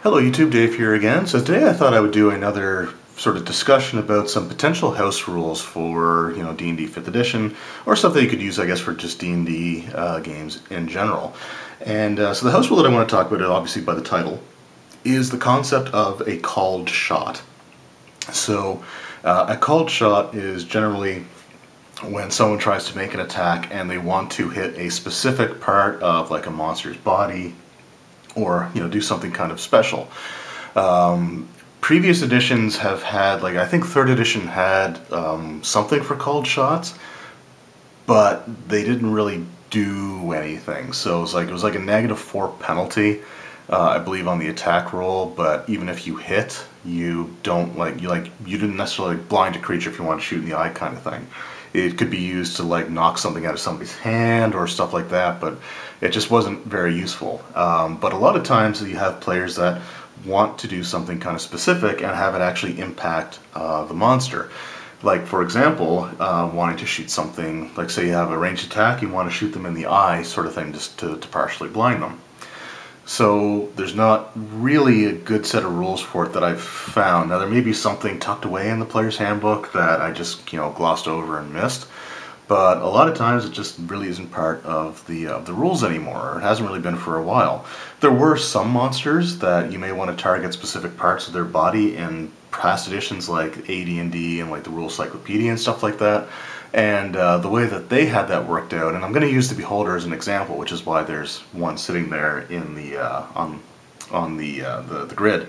Hello YouTube, Dave here again. So today I thought I would do another sort of discussion about some potential house rules for, D&D 5th edition, or something you could use, I guess, for just D&D games in general. And so the house rule that I want to talk about, obviously by the title, is the concept of a called shot. So a called shot is generally when someone tries to make an attack and they want to hit a specific part of like a monster's body, or do something kind of special. Previous editions have had, like, I think 3rd edition had something for called shots, but they didn't really do anything. So it was like a -4 penalty, I believe, on the attack roll. But even if you hit, you didn't necessarily blind a creature if you want to shoot in the eye, kind of thing. It could be used to like knock something out of somebody's hand or stuff like that, but it just wasn't very useful. But a lot of times you have players that want to do something kind of specific and have it actually impact the monster. Like, for example, wanting to shoot something, like say you have a ranged attack, you want to shoot them in the eye, sort of thing, just to partially blind them. So there's not really a good set of rules for it that I've found. Now there may be something tucked away in the player's handbook that I just glossed over and missed, but a lot of times it just really isn't part of the rules anymore, or it hasn't really been for a while. There were some monsters that you may want to target specific parts of their body in past editions like AD&D and like the Rule Cyclopedia and stuff like that. And the way that they had that worked out, and I'm going to use the Beholder as an example, which is why there's one sitting there in the on the grid.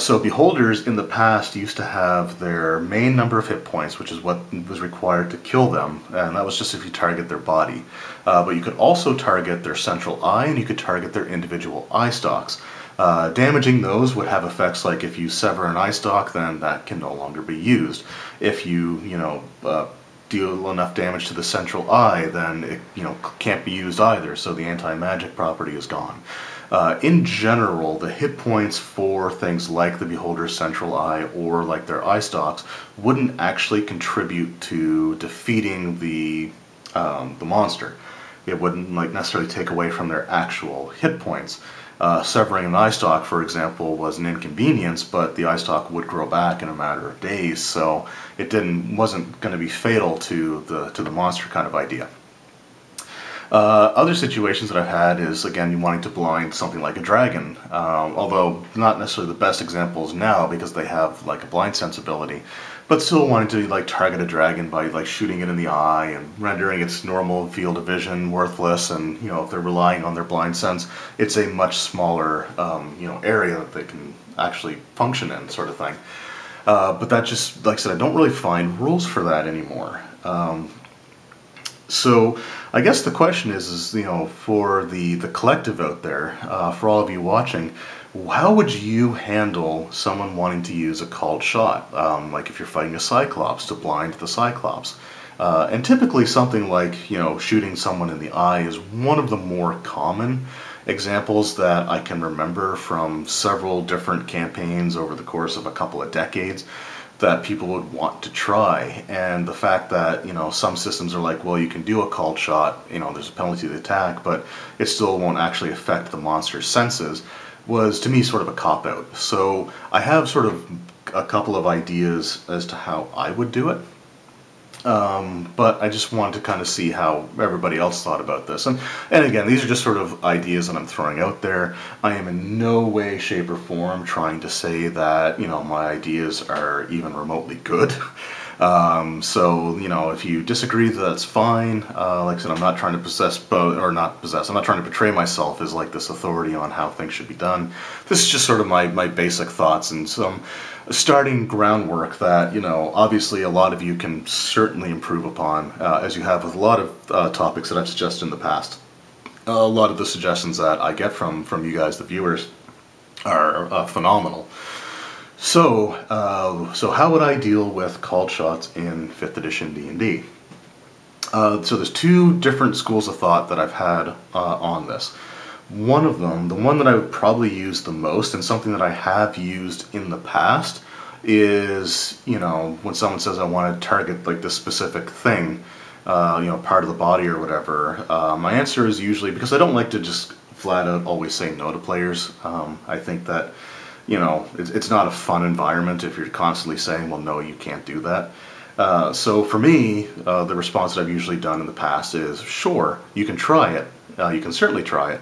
So Beholders in the past used to have their main number of hit points, which is what was required to kill them, and that was just if you target their body. But you could also target their central eye, and you could target their individual eye stalks. Damaging those would have effects like if you sever an eye stalk, then that can no longer be used. If you, deal enough damage to the central eye, then it can't be used either, so the anti-magic property is gone. In general, the hit points for things like the Beholder's central eye or like their eye stalks wouldn't actually contribute to defeating the monster. It wouldn't necessarily take away from their actual hit points. Severing an eye stalk, for example, was an inconvenience, but the eye stalk would grow back in a matter of days, so it wasn't going to be fatal to the monster kind of idea. Other situations that I've had is, again, you wanting to blind something like a dragon, although not necessarily the best examples now because they have like a blind sensibility, but still wanting to target a dragon by shooting it in the eye and rendering its normal field of vision worthless. And if they're relying on their blind sense, it's a much smaller area that they can actually function in, sort of thing. But that just, like I said, I don't really find rules for that anymore. So I guess the question is for the collective out there, for all of you watching, how would you handle someone wanting to use a called shot? Like if you're fighting a Cyclops, to blind the Cyclops. And typically something like, shooting someone in the eye is one of the more common examples that I can remember from several different campaigns over the course of a couple of decades that people would want to try. And the fact that some systems are like, well, you can do a called shot, there's a penalty to the attack, but it still won't actually affect the monster's senses, was to me sort of a cop-out. So I have sort of a couple of ideas as to how I would do it. But I just wanted to kind of see how everybody else thought about this. And again, these are just sort of ideas that I'm throwing out there. I am in no way, shape, or form trying to say that, my ideas are even remotely good. So, if you disagree, that's fine. Like I said, I'm not trying to I'm not trying to portray myself as like this authority on how things should be done. This is just sort of my basic thoughts and some starting groundwork that, obviously a lot of you can certainly improve upon, as you have with a lot of topics that I've suggested in the past. A lot of the suggestions that I get from you guys, the viewers, are phenomenal. So how would I deal with called shots in 5th edition D&D? So there's two different schools of thought that I've had on this. One of them, the one that I would probably use the most, and something that I have used in the past, is, when someone says I want to target like this specific thing, part of the body or whatever, my answer is usually, because I don't like to just flat out always say no to players. I think that, you know, it's not a fun environment if you're constantly saying, well, no, you can't do that. So for me, the response that I've usually done in the past is, sure, you can try it. You can certainly try it,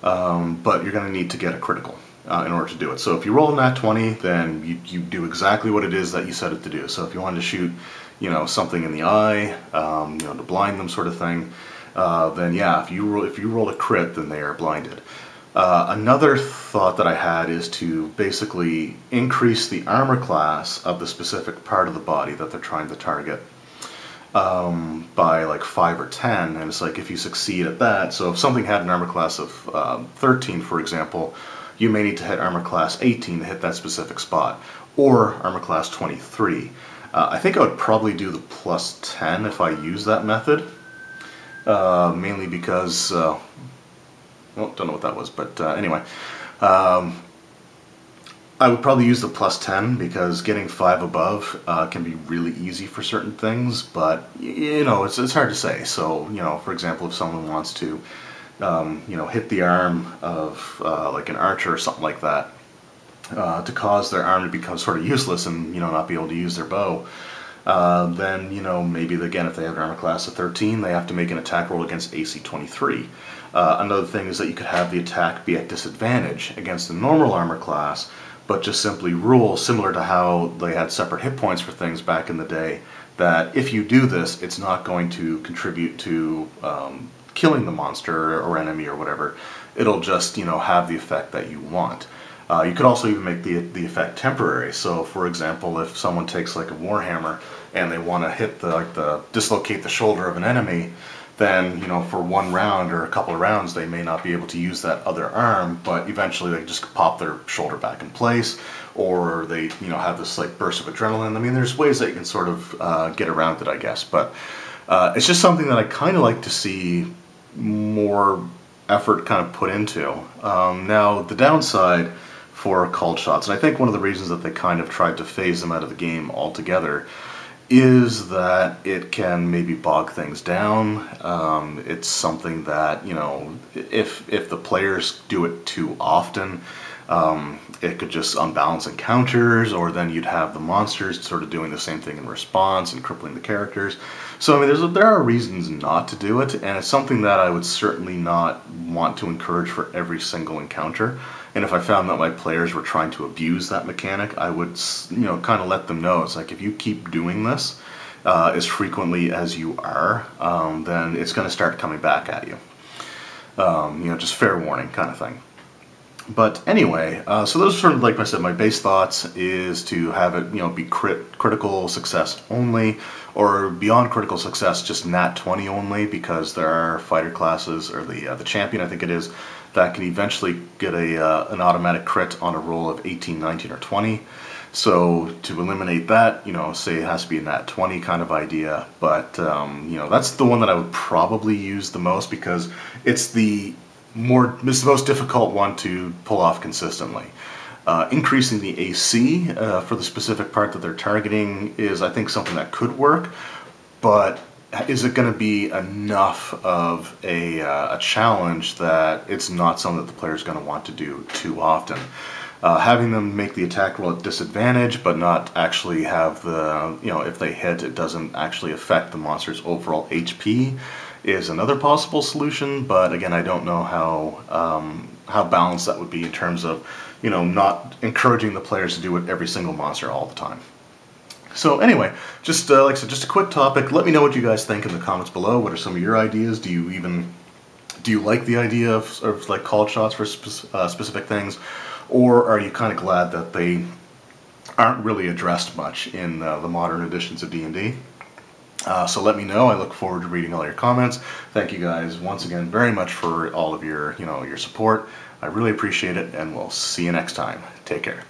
but you're going to need to get a critical in order to do it. So if you roll a nat 20, then you do exactly what it is that you set it to do. So if you wanted to shoot, you know, something in the eye, you know, to blind them, sort of thing, then yeah, if you roll a crit, then they are blinded. Another thought that I had is to basically increase the armor class of the specific part of the body that they're trying to target by like 5 or 10, and it's like if you succeed at that, so if something had an armor class of 13, for example, you may need to hit armor class 18 to hit that specific spot, or armor class 23. I think I would probably do the plus 10 if I use that method, mainly because well, don't know what that was, but anyway. I would probably use the plus 10 because getting 5 above can be really easy for certain things, but you know, it's hard to say. So, you know, for example, if someone wants to, you know, hit the arm of like an archer or something like that, to cause their arm to become sort of useless and, you know, not be able to use their bow, then, you know, maybe again, if they have an armor class of 13, they have to make an attack roll against AC 23. Another thing is that you could have the attack be at disadvantage against the normal armor class, but just simply rule, similar to how they had separate hit points for things back in the day, that if you do this, it's not going to contribute to killing the monster or enemy or whatever. It'll just, you know, have the effect that you want. You could also even make the effect temporary. So, for example, if someone takes like a warhammer and they want to hit dislocate the shoulder of an enemy, then, you know, for one round or a couple of rounds, they may not be able to use that other arm, but eventually they just pop their shoulder back in place, or they, you know, have this like burst of adrenaline. I mean, there's ways that you can sort of get around it, I guess, but it's just something that I kind of like to see more effort kind of put into. Now, the downside for called shots, and I think one of the reasons that they kind of tried to phase them out of the game altogether, is that it can maybe bog things down. It's something that, you know, if the players do it too often, it could just unbalance encounters, or then you'd have the monsters sort of doing the same thing in response and crippling the characters. So I mean, there are reasons not to do it, and it's something that I would certainly not want to encourage for every single encounter. And if I found that my players were trying to abuse that mechanic, I would, you know, kind of let them know. It's like, if you keep doing this as frequently as you are, then it's going to start coming back at you. You know, just fair warning kind of thing. But anyway, so those are sort of, like I said, my base thoughts is to have it, you know, be critical success only, or beyond critical success, just nat 20 only, because there are fighter classes, or the champion, I think it is, that can eventually get an automatic crit on a roll of 18, 19, or 20. So to eliminate that, you know, say it has to be a nat 20 kind of idea, but you know, that's the one that I would probably use the most, because it's the most difficult one to pull off consistently. Increasing the AC for the specific part that they're targeting is, I think, something that could work, but is it going to be enough of a challenge that it's not something that the player is going to want to do too often? Having them make the attack roll at disadvantage, but not actually have the, you know, if they hit, it doesn't actually affect the monster's overall HP, is another possible solution. But again, I don't know how balanced that would be in terms of, you know, not encouraging the players to do it every single monster all the time. So anyway, just like I said, just a quick topic. Let me know what you guys think in the comments below. What are some of your ideas? Do you like the idea of like called shots for specific things, or are you kind of glad that they aren't really addressed much in the modern editions of D&D? So let me know. I look forward to reading all your comments. Thank you guys once again very much for all of your, you know, your support. I really appreciate it, and we'll see you next time. Take care.